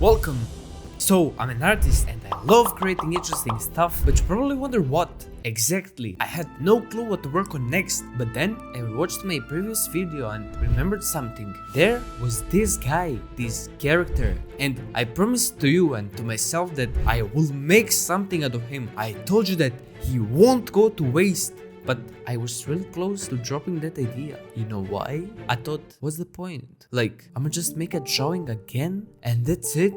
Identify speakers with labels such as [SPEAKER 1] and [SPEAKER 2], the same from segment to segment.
[SPEAKER 1] Welcome! So, I'm an artist and I love creating interesting stuff, but you probably wonder what exactly. I had no clue what to work on next, but then I watched my previous video and remembered something. There was this guy, this character, and I promised to you and to myself that I will make something out of him. I told you that he won't go to waste. But I was really close to dropping that idea. You know why? I thought, what's the point? Like, I'ma just make a drawing again and that's it?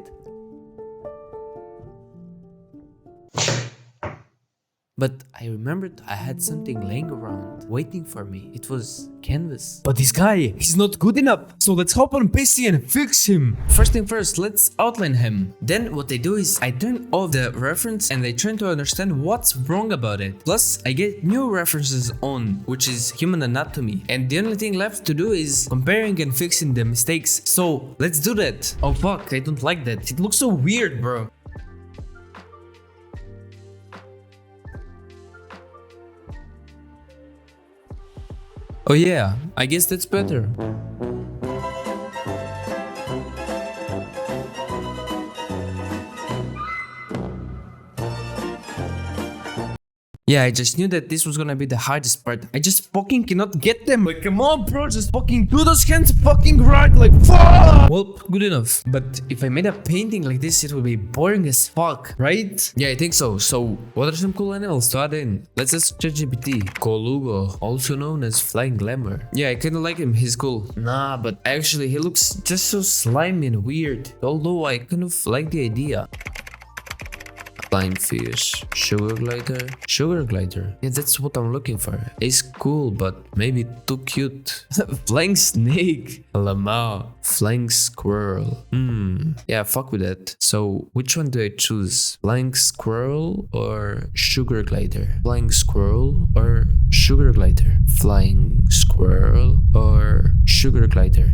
[SPEAKER 1] But I remembered I had something laying around, waiting for me. It was canvas. But this guy, he's not good enough. So let's hop on PC and fix him. First thing first, let's outline him. Then what I do is I turn off the reference and I try to understand what's wrong about it. Plus, I get new references on, which is human anatomy. And the only thing left to do is comparing and fixing the mistakes. So let's do that. Oh fuck, I don't like that. It looks so weird, bro. Oh yeah, I guess that's better. Yeah, I just knew that this was gonna be the hardest part. I just fucking cannot get them. Like, come on, bro, just fucking do those hands fucking right. Like, fuck! Well, good enough. But if I made a painting like this, it would be boring as fuck, right? Yeah, I think so. So, what are some cool animals to add in? Let's ask ChatGPT. Colugo, also known as Flying Glamour. Yeah, I kinda like him. He's cool. Nah, but actually, he looks just so slimy and weird. Although I kind of like the idea. Flying fish, sugar glider. Yeah, that's what I'm looking for. It's cool, but maybe too cute. Flying snake, llama, flying squirrel. Yeah, fuck with that. So which one do I choose? Flying squirrel or sugar glider? Flying squirrel or sugar glider? Flying squirrel or sugar glider?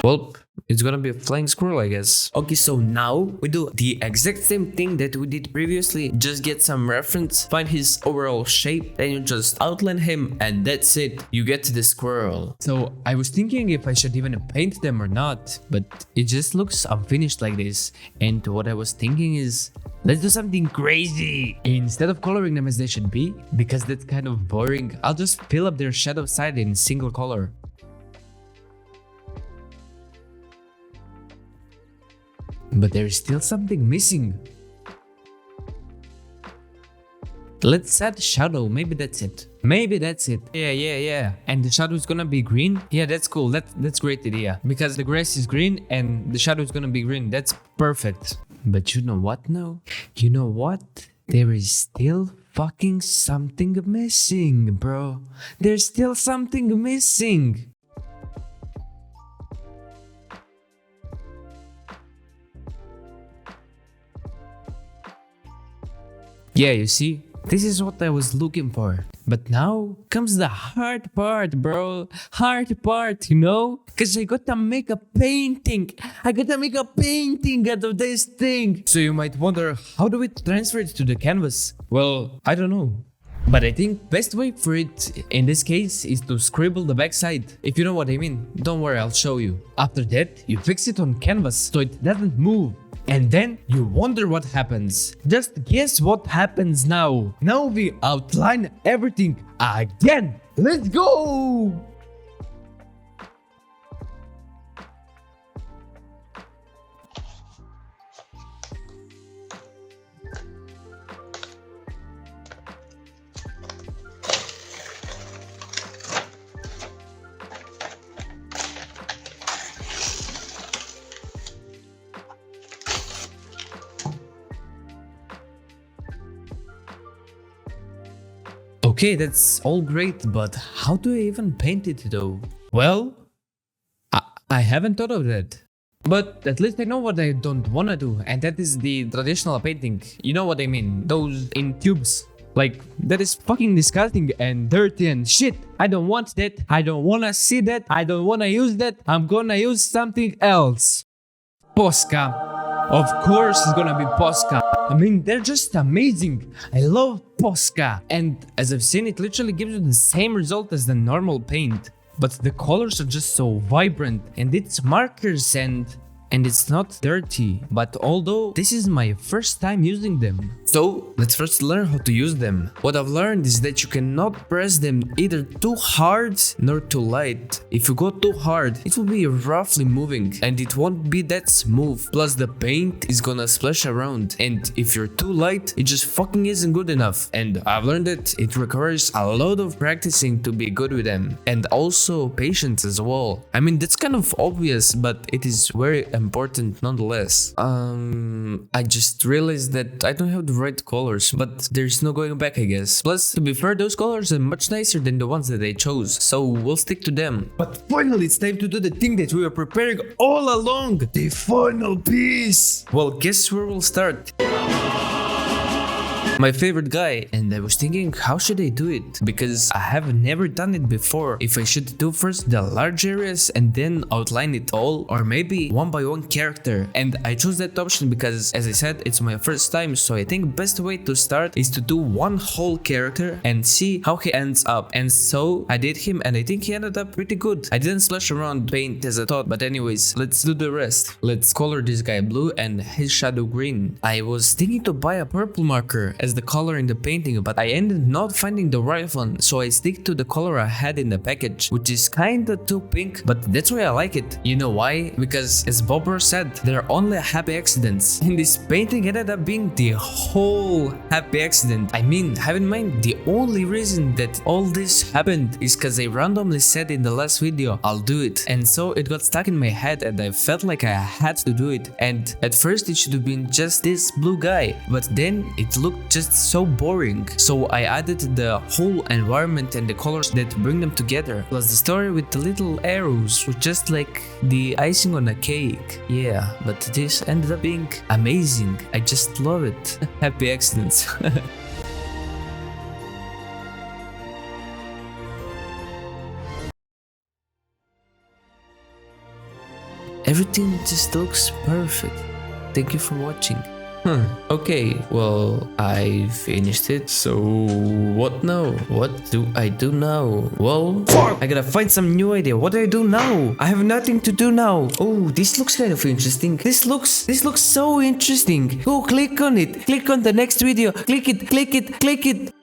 [SPEAKER 1] Well, it's gonna be a flying squirrel, I guess. Okay, so now we do the exact same thing that we did previously. Just get some reference, find his overall shape, then you just outline him, and that's it. You get to the squirrel. So I was thinking if I should even paint them or not, but it just looks unfinished like this. And what I was thinking is, let's do something crazy. Instead of coloring them as they should be, because that's kind of boring, I'll just fill up their shadow side in single color. But there is still something missing. Let's add shadow, maybe that's it. Yeah. And the shadow is gonna be green? Yeah, that's cool, that's great idea. Because the grass is green and the shadow is gonna be green, that's perfect. But you know what now? You know what? There is still fucking something missing, bro. There's still something missing. Yeah, you see, this is what I was looking for. But now comes the hard part, bro. Hard part, you know? Cause I gotta make a painting. I gotta make a painting out of this thing. So you might wonder, how do we transfer it to the canvas? Well, I don't know. But I think best way for it in this case is to scribble the backside. If you know what I mean, don't worry, I'll show you. After that, you fix it on canvas so it doesn't move. And then you wonder what happens. Just guess what happens now. Now we outline everything again. Let's go! Okay, that's all great, but how do I even paint it though? Well, I haven't thought of that. But at least I know what I don't wanna do, and that is the traditional painting. You know what I mean, those in tubes. Like, that is fucking disgusting and dirty and shit. I don't want that, I don't wanna see that, I don't wanna use that, I'm gonna use something else. Posca. Of course it's gonna be Posca. I mean, they're just amazing. I love Posca. And as I've seen, it literally gives you the same result as the normal paint. but the colors are just so vibrant, and it's markers and it's not dirty, but although this is my first time using them. So let's first learn how to use them. What I've learned is that you cannot press them either too hard nor too light. If you go too hard, it will be roughly moving and it won't be that smooth. Plus the paint is gonna splash around, and if you're too light, it just fucking isn't good enough. And I've learned that it requires a lot of practicing to be good with them, and also patience as well. I mean, that's kind of obvious, but it is very important nonetheless. I just realized that I don't have the right colors, but there's no going back, I guess. Plus, to be fair, those colors are much nicer than the ones that I chose, so we'll stick to them. But finally, it's time to do the thing that we were preparing all along, the final piece. Well, guess where we'll start? My favorite guy, and I was thinking, how should I do it? Because I have never done it before. If I should do first the large areas and then outline it all, or maybe one by one character. And I chose that option because, as I said, it's my first time, so I think best way to start is to do one whole character and see how he ends up. And so I did him, and I think he ended up pretty good. I didn't splash around paint as I thought, but anyways, let's do the rest. Let's color this guy blue and his shadow green. I was thinking to buy a purple marker as the color in the painting, but I ended not finding the right one, so I stick to the color I had in the package, which is kinda too pink, but that's why I like it. You know why? Because as Bobber said, they're only happy accidents, and this painting ended up being the whole happy accident. I mean, have in mind, the only reason that all this happened is because I randomly said in the last video, I'll do it, and so it got stuck in my head and I felt like I had to do it. And at first it should have been just this blue guy, but then it looked just so boring, so I added the whole environment and the colors that bring them together, plus the story with the little arrows, was just like the icing on a cake. Yeah, but this ended up being amazing. I just love it. Happy accidents. Everything just looks perfect. Thank you for watching. Okay, well, I finished it, so what now? What do I do now? Well, I gotta find some new idea. What do I do now? I have nothing to do now. Oh, this looks kind of interesting. This looks so interesting. Go click on it. Click on the next video. Click it, click it, click it.